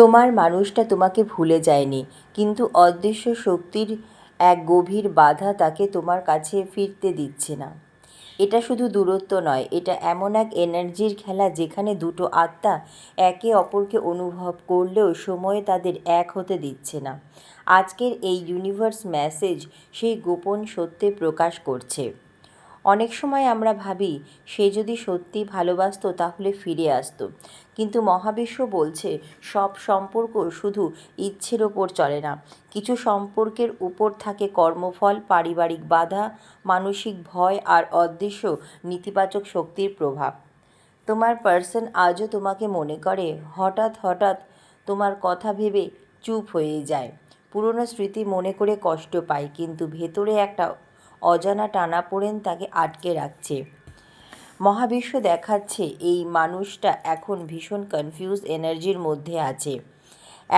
তোমার মানুষটা তোমাকে ভুলে যায়নি, কিন্তু অদৃশ্য শক্তির এক গভীর বাধা তাকে তোমার কাছে ফিরতে দিচ্ছে না। এটা শুধু দূরত্ব নয়, এটা এমন এক এনার্জির খেলা যেখানে দুটো আত্মা একে অপরকে অনুভব করলেও সময় তাদের এক হতে দিচ্ছে না। আজকের এই ইউনিভার্স মেসেজ সেই গোপন সত্যে প্রকাশ করছে। অনেক সময় আমরা ভাবি সে যদি সত্যি ভালোবাসতো তাহলে ফিরে আসতো, কিন্তু মহাবিশ্ব বলছে সব সম্পর্ক শুধু ইচ্ছের ওপর চলে না। কিছু সম্পর্কের উপর থাকে কর্মফল, পারিবারিক বাধা, মানসিক ভয় আর অদৃশ্য নেতিবাচক শক্তির প্রভাব। তোমার পার্সন আজও তোমাকে মনে করে, হঠাৎ হঠাৎ তোমার কথা ভেবে চুপ হয়ে যায়, পুরনো স্মৃতি মনে করে কষ্ট পায়, কিন্তু ভেতরে একটা অজানা টানাপোড়েন তাকে আটকে রাখছে। মহাবিশ্ব দেখাচ্ছে এই মানুষটা এখন ভীষণ কনফিউজ এনার্জির মধ্যে আছে।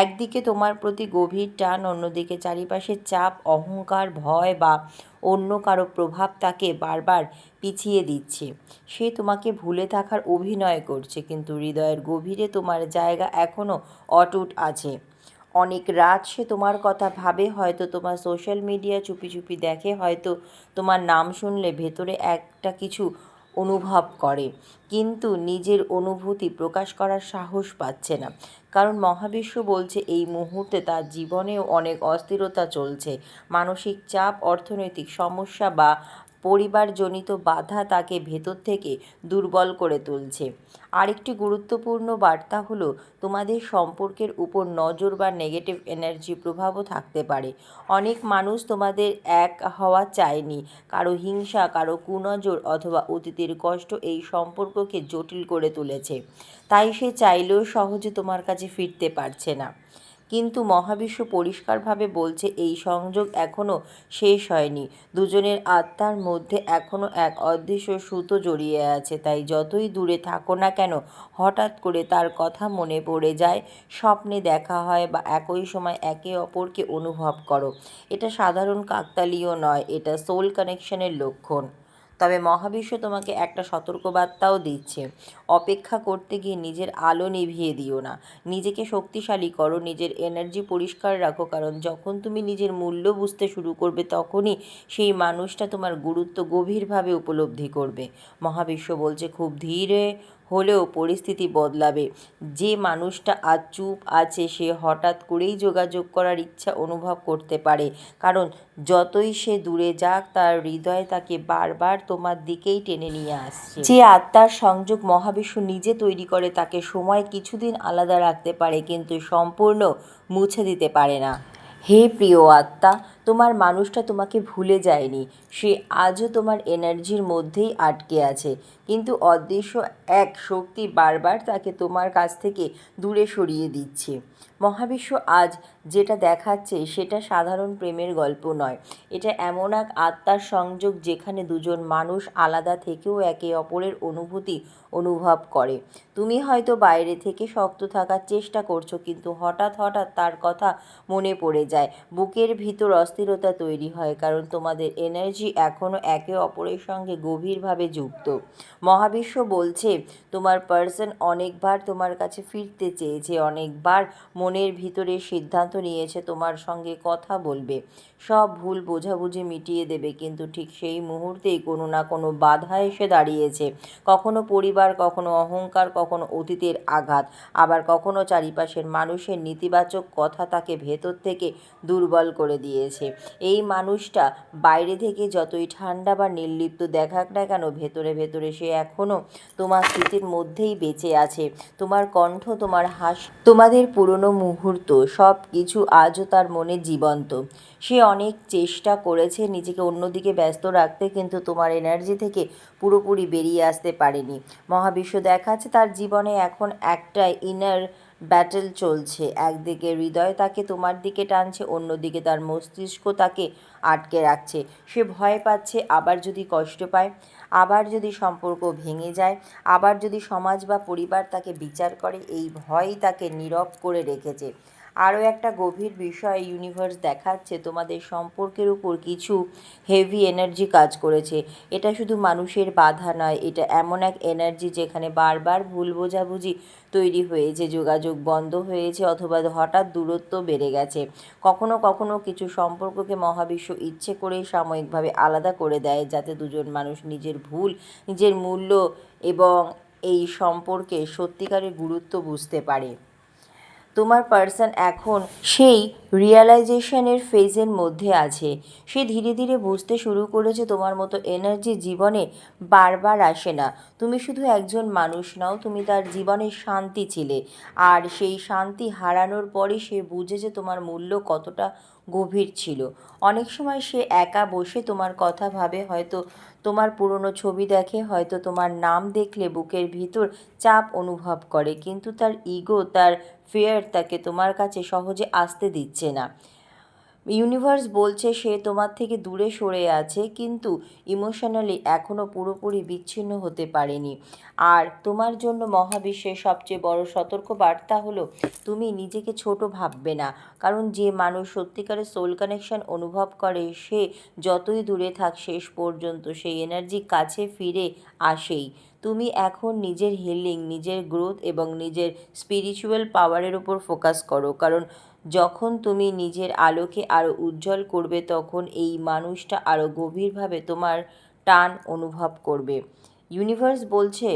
একদিকে তোমার প্রতি গভীর টান, অন্যদিকে চারিপাশের চাপ, অহংকার, ভয় বা অন্য কারো প্রভাব তাকে বারবার পিছিয়ে দিচ্ছে। সে তোমাকে ভুলে থাকার অভিনয় করছে, কিন্তু হৃদয়ের গভীরে তোমার জায়গা এখনও অটুট আছে। অনেক রাত সে তোমার কথা ভাবে, হয়তো তোমার সোশ্যাল মিডিয়া চুপি চুপি দেখে, হয়তো তোমার নাম শুনলে ভেতরে একটা কিছু অনুভব করে, কিন্তু নিজের অনুভূতি প্রকাশ করার সাহস পাচ্ছে না। কারণ মহাবিশ্ব বলছে এই মুহূর্তে তার জীবনেও অনেক অস্থিরতা চলছে। মানসিক চাপ, অর্থনৈতিক সমস্যা বা পরিবারজনিত বাধা তাকে ভেতর থেকে দুর্বল করে তুলছে। আরেকটি গুরুত্বপূর্ণ বার্তা হলো, তোমাদের সম্পর্কের উপর নজর বা নেগেটিভ এনার্জি প্রভাবও থাকতে পারে। অনেক মানুষ তোমাদের এক হওয়া চায়নি। কারো হিংসা, কারো কুনজর অথবা অতীতের কষ্ট এই সম্পর্ককে জটিল করে তুলেছে। তাই সে চাইলেও সহজে তোমার কাছে ফিরতে পারছে না। কিন্তু মহাবিশ্ব পরিষ্কারভাবে বলছে এই সংযোগ এখনও শেষ হয়নি। দুজনের আত্মার মধ্যে এখনও এক অদৃশ্য সুতো জড়িয়ে আছে। তাই যতই দূরে থাকো না কেন, হঠাৎ করে তার কথা মনে পড়ে যায়, স্বপ্নে দেখা হয় বা একই সময় একে অপরকে অনুভব করো। এটা সাধারণ কাকতালীয় নয়, এটা সোল কানেকশনের লক্ষণ। তবে মহাবিশ্ব তোমাকে একটা সতর্কবার্তাও দিচ্ছে, অপেক্ষা করতে গিয়ে নিজের আলো নিভিয়ে দিও না। নিজেকে শক্তিশালী করো, নিজের এনার্জি পরিষ্কার রাখো, কারণ যখন তুমি নিজের মূল্য বুঝতে শুরু করবে তখনই সেই মানুষটা তোমার গুরুত্ব গভীরভাবে উপলব্ধি করবে। মহাবিশ্ব বলছে খুব ধীরে হলেও পরিস্থিতি বদলাবে। যে মানুষটা আজ চুপ আছে সে হঠাৎ করেই যোগাযোগ করার ইচ্ছা অনুভব করতে পারে, কারণ যতই সে দূরে যাক তার হৃদয় তাকে বারবার তোমার দিকেই টেনে নিয়ে আসছে। যে আত্মার সংযোগ মহাবিশ্ব নিজে তৈরি করে তাকে সময় কিছুদিন আলাদা রাখতে পারে, কিন্তু সম্পূর্ণ মুছে দিতে পারে না। হে প্রিয় আত্মা, তোমার মানুষটা তোমাকে ভুলে যায়নি। সে আজও তোমার এনার্জির মধ্যেই আটকে আছে, কিন্তু অদৃশ্য এক শক্তি বারবার তাকে তোমার কাছ থেকে দূরে সরিয়ে দিচ্ছে। মহাবিশ্ব আজ যেটা দেখাচ্ছে সেটা সাধারণ প্রেমের গল্প নয়। এটা এমন এক আত্মার সংযোগ যেখানে দুজন মানুষ আলাদা থেকেও একে অপরের অনুভূতি অনুভব করে। তুমি হয়তো বাইরে থেকে শক্ত থাকার চেষ্টা করছো, কিন্তু হঠাৎ হঠাৎ তার কথা মনে পড়ে যায়, বুকের ভিতর অস্থিরতা তৈরি হয়, কারণ তোমাদের এনার্জি এখনও একে অপরের সঙ্গে গভীরভাবে যুক্ত। মহাবিশ্ব বলছে তোমার পার্সন অনেকবার তোমার কাছে ফিরতে চেয়েছে, অনেকবার মনের ভিতরে সিদ্ধান্ত নিয়েছে তোমার সঙ্গে কথা বলবে, সব ভুল বোঝাবুঝি মিটিয়ে দেবে, কিন্তু ঠিক সেই মুহূর্তেই কোনো না কোনো বাধা এসে দাঁড়িয়েছে। কখনো পরিবার, কখনো অহংকার, কখনো অতীতের আঘাত, আবার কখনো চারিপাশের মানুষের নেতিবাচক কথা তাকে ভেতর থেকে দুর্বল করে দিয়েছে। এই মানুষটা বাইরে থেকে যতই ঠান্ডা বা নির্লিপ্ত দেখাক না কেন, ভেতরে ভেতরে সে এখনও তোমার স্মৃতির মধ্যেই বেঁচে আছে। তোমার কণ্ঠ, তোমার হাসি, তোমাদের পুরনো মুহূর্ত, সব কিছু আজও তার মনে জীবন্ত। সে অনেক চেষ্টা করেছে নিজেকে অন্যদিকে ব্যস্ত রাখতে, কিন্তু তোমার এনার্জি থেকে পুরোপুরি বেরিয়ে আসতে পারেনি। মহাবিশ্ব দেখাচ্ছে তার জীবনে এখন একটা ইনার ব্যাটল চলছে। একদিকে হৃদয় তাকে তোমার দিকে টানছে, অন্যদিকে তার মস্তিষ্ক তাকে আটকে রাখছে। সে ভয় পাচ্ছে, আবার যদি কষ্ট পায়, আবার যদি সম্পর্ক ভেঙে যায়, আবার যদি সমাজ বা পরিবার তাকে বিচার করে, এই ভয়ই তাকে নীরব করে রেখেছে। আরও একটা গভীর বিষয় ইউনিভার্স দেখাচ্ছে, তোমাদের সম্পর্কের উপর কিছু হেভি এনার্জি কাজ করেছে। এটা শুধু মানুষের বাধা নয়, এটা এমন এক এনার্জি যেখানে বারবার ভুল বোঝাবুঝি তৈরি হয়েছে, যোগাযোগ বন্ধ হয়েছে অথবা হঠাৎ দূরত্ব বেড়ে গেছে। কখনো কখনো কিছু সম্পর্ককে মহাবিশ্ব ইচ্ছে করেই সাময়িকভাবে আলাদা করে দেয়, যাতে দুজন মানুষ নিজের ভুল, নিজের মূল্য এবং এই সম্পর্কে সত্যিকারের গুরুত্ব বুঝতে পারে। তোমার পার্সন এখন সেই রিয়ালাইজেশনের ফেজের মধ্যে আছে। সে ধীরে ধীরে বুঝতে শুরু করেছে তোমার মতো এনার্জি জীবনে বারবার আসে না। তুমি শুধু একজন মানুষ নও, তুমি তার জীবনের শান্তি ছিলে। আর সেই শান্তি হারানোর পরে সে বুঝেছে তোমার মূল্য কতটা গভীর ছিল। অনেক সময় সে একা বসে তোমার কথা ভাবে, হয়তো তোমার পুরনো ছবি দেখে, হয়তো তোমার নাম দেখলে বুকের ভিতর চাপ অনুভব করে, কিন্তু তার ইগো, তার ফিয়ার তাকে তোমার কাছে সহজে আসতে দিচ্ছে না। ইউনিভার্স বলছে সে তোমার থেকে দূরে সরে আছে, কিন্তু ইমোশনালি এখনও পুরোপুরি বিচ্ছিন্ন হতে পারেনি। আর তোমার জন্য মহাবিশ্বের সবচেয়ে বড় সতর্ক বার্তা হলো, তুমি নিজেকে ছোট ভাববে না। কারণ যে মানুষ সত্যিকারের সোল কানেকশন অনুভব করে, সে যতই দূরে থাক শেষ পর্যন্ত সেই এনার্জি কাছে ফিরে আসেই। তুমি এখন নিজের হিলিং, নিজের গ্রোথ এবং নিজের স্পিরিচুয়াল পাওয়ারের উপর ফোকাস করো, কারণ যখন তুমি নিজের আলোকে আরও উজ্জ্বল করবে, তখন এই মানুষটা আরও গভীরভাবে তোমার টান অনুভব করবে। ইউনিভার্স বলছে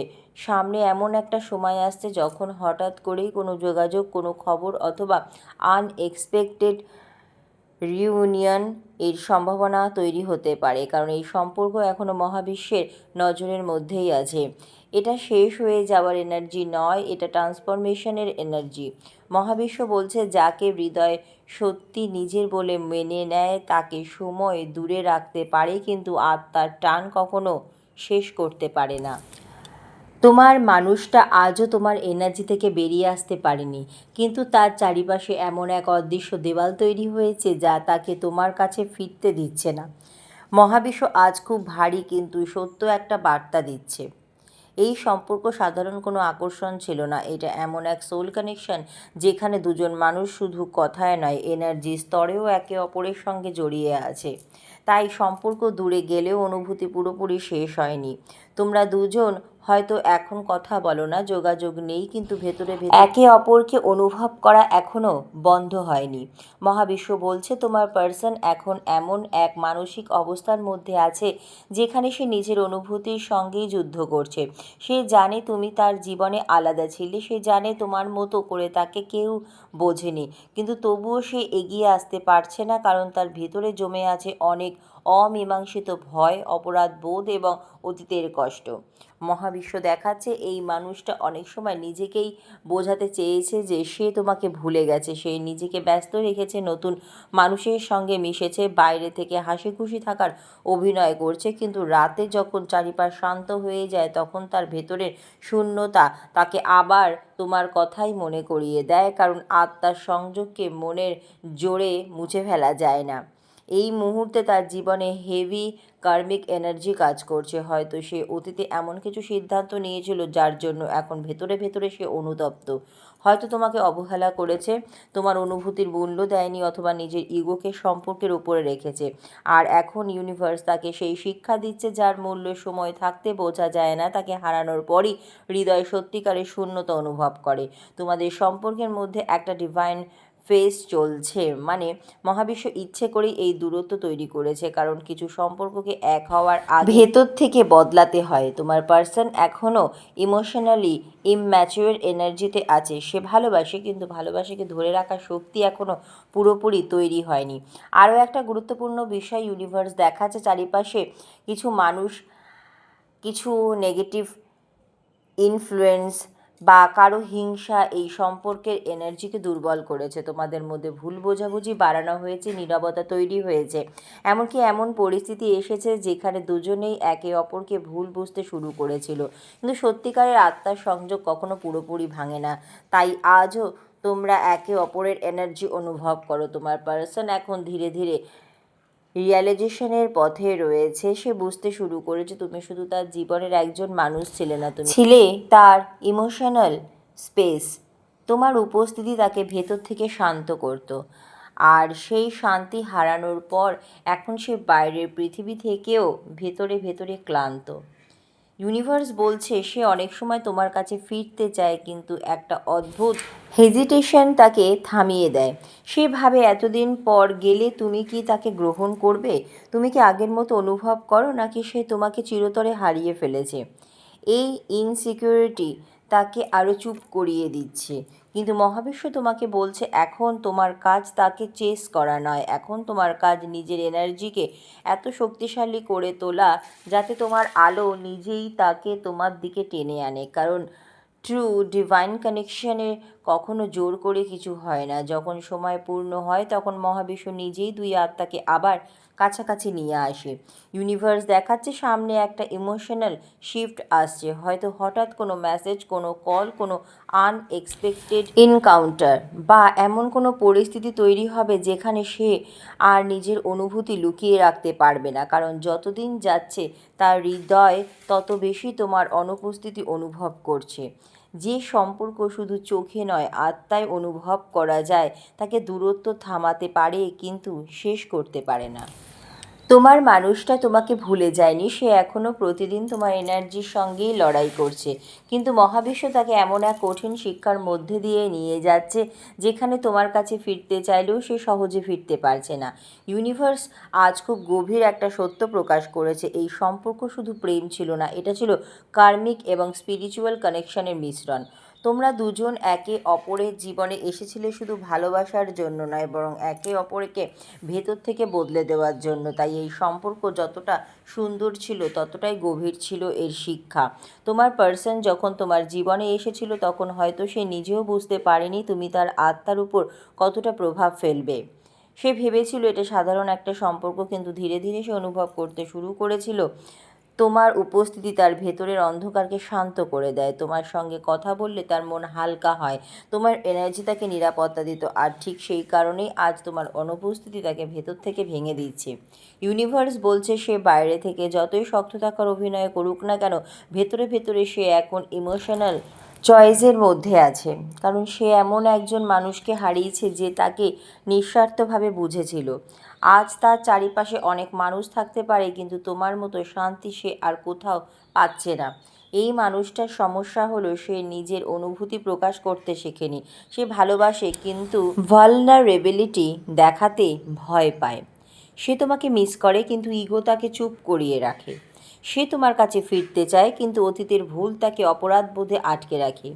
সামনে এমন একটা সময় আসছে যখন হঠাৎ করেই কোনো যোগাযোগ, কোনো খবর অথবা আনএক্সপেক্টেড রিউনিয়ন এর সম্ভাবনা তৈরি হতে পারে, কারণ এই সম্পর্ক এখনও মহাবিশ্বের নজরের মধ্যেই আছে। এটা শেষ হয়ে যাওয়ার এনার্জি নয়, এটা ট্রান্সফরমেশনের এনার্জি। মহাবিশ্ব বলছে যাকে হৃদয় সত্যি নিজের বলে মেনে নেয় তাকে সময় দূরে রাখতে পারে, কিন্তু আত্মার টান কখনো শেষ করতে পারে না। তোমার মানুষটা আজও তোমার এনার্জি থেকে বেরিয়ে আসতে পারেনি, কিন্তু তার চারিপাশে এমন এক অদৃশ্য দেওয়াল তৈরি হয়েছে যা তাকে তোমার কাছে ফিরতে দিচ্ছে না। মহাবিশ্ব আজ খুব ভারী কিন্তু সত্য একটা বার্তা দিচ্ছে। এই সম্পর্ক সাধারণ কোনো আকর্ষণ ছিল না, এটা এমন এক সোল কানেকশন যেখানে দুজন মানুষ শুধু কথায় নয়, এনার্জি স্তরেও একে অপরের সঙ্গে জড়িয়ে আছে। তাই সম্পর্ক দূরে গেলেও অনুভূতি পুরোপুরি শেষ হয়নি। তোমরা দুজন হয়তো এখন কথা বলো না, যোগাযোগ নেই, কিন্তু ভেতরে ভেতরে একে অপরকে অনুভব করা এখনও বন্ধ হয়নি। মহাবিশ্ব বলছে তোমার পার্সন এখন এমন এক মানসিক অবস্থার মধ্যে আছে যেখানে সে নিজের অনুভূতির সঙ্গেই যুদ্ধ করছে। সে জানে তুমি তার জীবনে আলাদা ছিলে, সে জানে তোমার মতো করে তাকে কেউ বোঝেনি, কিন্তু তবুও সে এগিয়ে আসতে পারছে না, কারণ তার ভিতরে জমে আছে অনেক অমীমাংসিত ভয়, অপরাধ বোধ এবং অতীতের কষ্ট। মহাবিশ্ব দেখাচ্ছে এই মানুষটা অনেক সময় নিজেকেই বোঝাতে চেয়েছে যে সে তোমাকে ভুলে গেছে। সে নিজেকে ব্যস্ত রেখেছে, নতুন মানুষের সঙ্গে মিশেছে, বাইরে থেকে হাসি খুশি থাকার অভিনয় করছে, কিন্তু রাতে যখন চারিপাশ শান্ত হয়ে যায় তখন তার ভেতরের শূন্যতা তাকে আবার তোমার কথাই মনে করিয়ে দেয়, কারণ আত্মার সংযোগকে মনের জোরে মুছে ফেলা যায় না। এই মুহূর্তে তার জীবনে হেভি কার্মিক এনার্জি কাজ করছে। হয়তো সে অতীতে এমন কিছু সিদ্ধান্ত নিয়েছিল যার জন্য এখন ভেতরে ভেতরে সে অনুতপ্ত। হয়তো তোমাকে অবহেলা করেছে, তোমার অনুভূতির মূল্য দেয়নি, অথবা নিজের ইগোকে সম্পর্কের উপরে রেখেছে। আর এখন ইউনিভার্স তাকে সেই শিক্ষা দিচ্ছে যার মূল্য সময় থাকতে বোঝা যায় না, তাকে হারানোর পরই হৃদয় সত্যিকারের শূন্যতা অনুভব করে। তোমাদের সম্পর্কের মধ্যে একটা ডিভাইন ফেজ চলছে, মানে মহাবিশ্ব ইচ্ছে করেই এই দূরত্ব তৈরি করেছে, কারণ কিছু সম্পর্ককে এক হওয়ার আগে ভেতর থেকে বদলাতে হয়। তোমার পার্সন এখনও ইমোশনালি ইমম্যাচিওর এনার্জিতে আছে। সে ভালোবাসে, কিন্তু ভালোবাসাকে ধরে রাখার শক্তি এখনও পুরোপুরি তৈরি হয়নি। আরও একটা গুরুত্বপূর্ণ বিষয় ইউনিভার্স দেখাচ্ছে, চারিপাশে কিছু মানুষ, কিছু নেগেটিভ ইনফ্লুয়েন্স বা কারো হিংসা এই সম্পর্কের এনার্জিকে দুর্বল করেছে। তোমাদের মধ্যে ভুল বোঝাবুঝি বাড়ানো হয়েছে, নীরবতা তৈরি হয়েছে, এমনকি এমন পরিস্থিতি এসেছে যেখানে দুজনেই একে অপরকে ভুল বুঝতে শুরু করেছিল, কিন্তু সত্যিকারের আত্মার সংযোগ কখনো পুরোপুরি ভাঙে না। তাই আজও তোমরা একে অপরের এনার্জি অনুভব করো। তোমার পার্সন এখন ধীরে ধীরে রিয়ালাইজেশনের পথে রয়েছে। সে বুঝতে শুরু করেছে তুমি শুধু তার জীবনের একজন মানুষ ছিলে না, তুমি ছিলে তার ইমোশনাল স্পেস। তোমার উপস্থিতি তাকে ভেতর থেকে শান্ত করত। আর সেই শান্তি হারানোর পর এখন সে বাইরের পৃথিবী থেকেও ভেতরে ভেতরে ক্লান্ত। ইউনিভার্স বলছে সে অনেক সময় তোমার কাছে ফিরতে চায়, কিন্তু একটা অদ্ভুত হেজিটেশন তাকে থামিয়ে দেয়। সে ভাবে এতদিন পর গেলে তুমি কি তাকে গ্রহণ করবে? তুমি কি আগের মতো অনুভব করো, নাকি সে তোমাকে চিরতরে হারিয়ে ফেলেছে? এই ইনসিকিউরিটি তাকে আরও চুপ করিয়ে দিচ্ছে। কিন্তু মহাবিশ্ব তোমাকে বলছে এখন তোমার কাজ তাকে চেস করা নয়, এখন তোমার কাজ নিজের এনার্জিকে এত শক্তিশালী করে তোলা যাতে তোমার আলো নিজেই তাকে তোমার দিকে টেনে আনে। কারণ ট্রু ডিভাইন কানেকশনে কখনো জোর করে কিছু হয় না। যখন সময় পূর্ণ হয় তখন মহাবিশ্ব নিজেই দুই আত্মাকে আবার কাছাকাছি নিয়ে আসে। ইউনিভার্স দেখাচ্ছে সামনে একটা ইমোশনাল শিফট আসছে, হয়তো হঠাৎ কোনো মেসেজ, কোনো কল, কোনো আনএক্সপেক্টেড এনকাউন্টার, বা এমন কোনো পরিস্থিতি তৈরি হবে যেখানে সে আর নিজের অনুভূতি লুকিয়ে রাখতে পারবে না। কারণ যতদিন যাচ্ছে তার হৃদয় তত বেশি তোমার অনুপস্থিতি অনুভব করছে। যে সম্পর্ক শুধু চোখে নয় আত্মায় অনুভব করা যায় তাকে দূরত্ব থামাতে পারে কিন্তু শেষ করতে পারে না। তোমার মানুষটা তোমাকে ভুলে যায়নি, সে এখনও প্রতিদিন তোমার এনার্জির সঙ্গেই লড়াই করছে। কিন্তু মহাবিশ্ব তাকে এমন এক কঠিন শিক্ষার মধ্যে দিয়ে নিয়ে যাচ্ছে যেখানে তোমার কাছে ফিরতে চাইলেও সে সহজে ফিরতে পারছে না। ইউনিভার্স আজ খুব গভীর একটা সত্য প্রকাশ করেছে। এই সম্পর্ক শুধু প্রেম ছিল না, এটা ছিল কার্মিক এবং স্পিরিচুয়াল কানেকশনের মিশ্রণ। তোমরা দুজন একে অপরের জীবনে এসেছিলে শুধু ভালোবাসার জন্য নয়, বরং একে অপরকে ভেতর থেকে বদলে দেওয়ার জন্য। তাই এই সম্পর্ক যতটা সুন্দর ছিল ততটাই গভীর ছিল এর শিক্ষা। তোমার পার্সন যখন তোমার জীবনে এসেছিল তখন হয়তো সে নিজেও বুঝতে পারেনি তুমি তার আত্মার উপর কতটা প্রভাব ফেলবে। সে ভেবেছিল এটা সাধারণ একটা সম্পর্ক, কিন্তু ধীরে ধীরে সে অনুভব করতে শুরু করেছিল তোমার উপস্থিতি তার ভেতরের অন্ধকারকে শান্ত করে দেয়। তোমার সঙ্গে কথা বললে তার মন হালকা হয়, তোমার এনার্জি তাকে নিরাপত্তা দিত। আর ঠিক সেই কারণেই আজ তোমার অনুপস্থিতি তাকে ভেতর থেকে ভেঙে দিচ্ছে। ইউনিভার্স বলছে সে বাইরে থেকে যতই শক্ত থাকার অভিনয় করুক না কেন, ভেতরে ভেতরে সে এখন ইমোশনাল চয়েসের মধ্যে আছে। কারণ সে এমন একজন মানুষকে হারিয়েছে যে তাকে নিঃস্বার্থভাবে বুঝেছিল। আজ তার চারিপাশে অনেক মানুষ থাকতে পারে, কিন্তু তোমার মতো শান্তি সে আর কোথাও পাচ্ছে না। এই মানুষটার সমস্যা হলো সে নিজের অনুভূতি প্রকাশ করতে শেখেনি। সে ভালোবাসে কিন্তু ভালনারেবিলিটি দেখাতে ভয় পায়। সে তোমাকে মিস করে কিন্তু ইগো তাকে চুপ করিয়ে রাখে। সে তোমার কাছে ফিরতে চায় কিন্তু অতীতের ভুল তাকে অপরাধবোধে আটকে রাখে।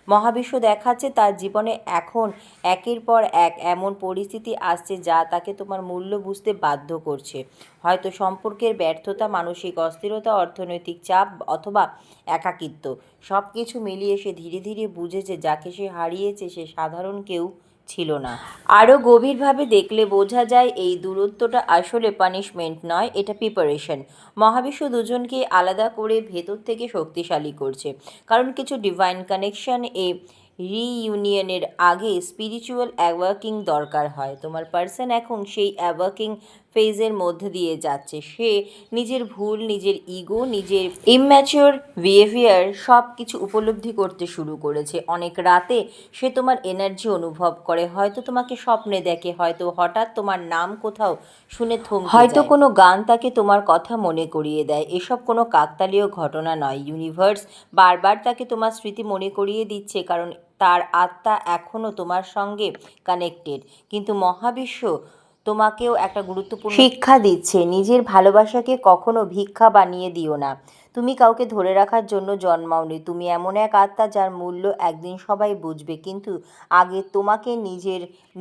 মহাবিশ্ব দেখাচ্ছে তার জীবনে এখন একের পর এক এমন পরিস্থিতি আসছে যা তাকে তোমার মূল্য বুঝতে বাধ্য করছে। হয়তো সম্পর্কের ব্যর্থতা, মানসিক অস্থিরতা, অর্থনৈতিক চাপ অথবা একাকিত্ব, সব কিছু মিলিয়ে সে ধীরে ধীরে বুঝেছে যাকে সে হারিয়েছে সে সাধারণ কেউ ছিল না। আরও গভীরভাবে দেখলে বোঝা যায় এই দূরত্বটা আসলে পানিশমেন্ট নয়, এটা প্রিপারেশন। মহাবিশ্ব দুজনকে আলাদা করে ভেতর থেকে শক্তিশালী করছে। কারণ কিছু ডিভাইন কানেকশন রিইউনিয়নের আগে স্পিরিচুয়াল অ্যাওয়াকিং দরকার হয়। তোমার পার্সন এখন সেই অ্যাওয়াকিং ফেজের মধ্যে দিয়ে যাচ্ছে। সে নিজের ভুল, নিজের ইগো, নিজের ইম্যাচিওর বিহেভিয়ার সব কিছু উপলব্ধি করতে শুরু করেছে। অনেক রাতে সে তোমার এনার্জি অনুভব করে, হয়তো তোমাকে স্বপ্নে দেখে, হয়তো হঠাৎ তোমার নাম কোথাও শুনে থমকে হয়তো যায়, কোনো গান তাকে তোমার কথা মনে করিয়ে দেয়। এসব কোনো কাকতালীয় ঘটনা নয়, ইউনিভার্স বারবার তাকে তোমার স্মৃতি মনে করিয়ে দিচ্ছে, কারণ তার আত্মা এখনও তোমার সঙ্গে কানেক্টেড। কিন্তু মহাবিশ্ব তোমাকেও একটা গুরুত্বপূর্ণ শিক্ষা দিচ্ছে, নিজের ভালোবাসাকে কখনো ভিক্ষা বানিয়ে দিও না। তুমি কাউকে ধরে রাখার জন্য জন্মাওনি, তুমি এমন এক আত্মা যার মূল্য একদিন সবাই বুঝবে, কিন্তু আগে তোমাকে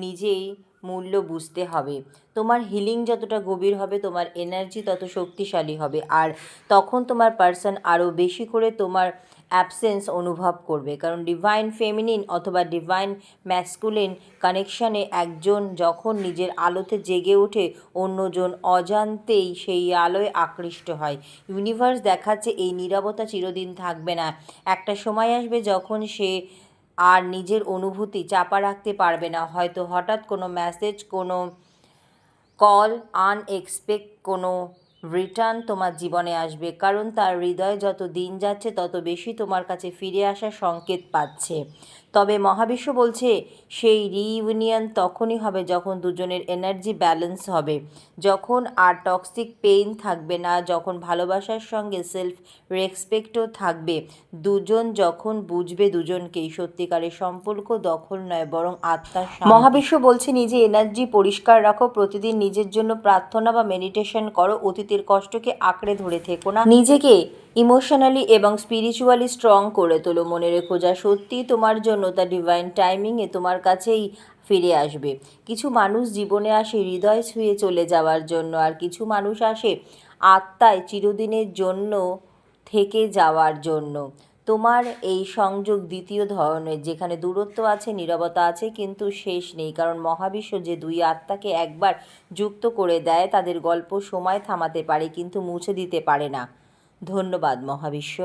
নিজেই মূল্য বুঝতে হবে। তোমার হিলিং যতটা গভীর হবে তোমার এনার্জি তত শক্তিশালী হবে, আর তখন তোমার পার্সন আরও বেশি করে তোমার অ্যাবসেন্স অনুভব করবে। কারণ ডিভাইন ফেমিনিন অথবা ডিভাইন ম্যাসকুলিন কানেকশানে একজন যখন নিজের আলোতে জেগে ওঠে অন্যজন অজান্তেই সেই আলোয় আকৃষ্ট হয়। ইউনিভার্স দেখাচ্ছে এই নীরবতা চিরদিন থাকবে না। একটা সময় আসবে যখন সে আর নিজের অনুভূতি চাপা রাখতে পারবে না। হয়তো হঠাৎ কোনো মেসেজ, কোনো কল, আনএক্সপেক্ট কোনো রিটার্ন তোমার জীবনে আসবে, কারণ তার হৃদয় যত দিন যাচ্ছে তত বেশি তোমার কাছে ফিরে আসার সংকেত পাচ্ছে। তবে মহাবিশ্ব বলছে সেই রিইউনিয়ন তখনই হবে যখন দুজনের এনার্জি ব্যালেন্স হবে, যখন আর টক্সিক পেইন থাকবে না, যখন ভালোবাসার সঙ্গে সেলফ রেসপেক্টও থাকবে, দুজন যখন বুঝবে দুজনকেই সত্যিকারের সম্পর্ক দখল নয় বরং আত্মার শান্তি। মহাবিশ্ব বলছে নিজে এনার্জি পরিষ্কার রাখো, প্রতিদিন নিজের জন্য প্রার্থনা বা মেডিটেশন করো, অতীতের কষ্টকে আঁকড়ে ধরে থেকো না, নিজেকে ইমোশনালি এবং স্পিরিচুয়ালি স্ট্রং করে তোলো। মনে রেখো, যা সত্যি তোমার জন্য তা ডিভাইন টাইমিংয়ে তোমার কাছেই ফিরে আসবে। কিছু মানুষ জীবনে আসে হৃদয় ছুঁয়ে চলে যাওয়ার জন্য, আর কিছু মানুষ আসে আত্মায় চিরদিনের জন্য থেকে যাওয়ার জন্য। তোমার এই সংযোগ দ্বিতীয় ধরনের, যেখানে দূরত্ব আছে, নীরবতা আছে, কিন্তু শেষ নেই, কারণ মহাবিশ্ব যে দুই আত্মাকে একবার যুক্ত করে দেয় তাদের গল্প সময় থামাতে পারে কিন্তু মুছে দিতে পারে না। ধন্যবাদ মহাবিশ্ব।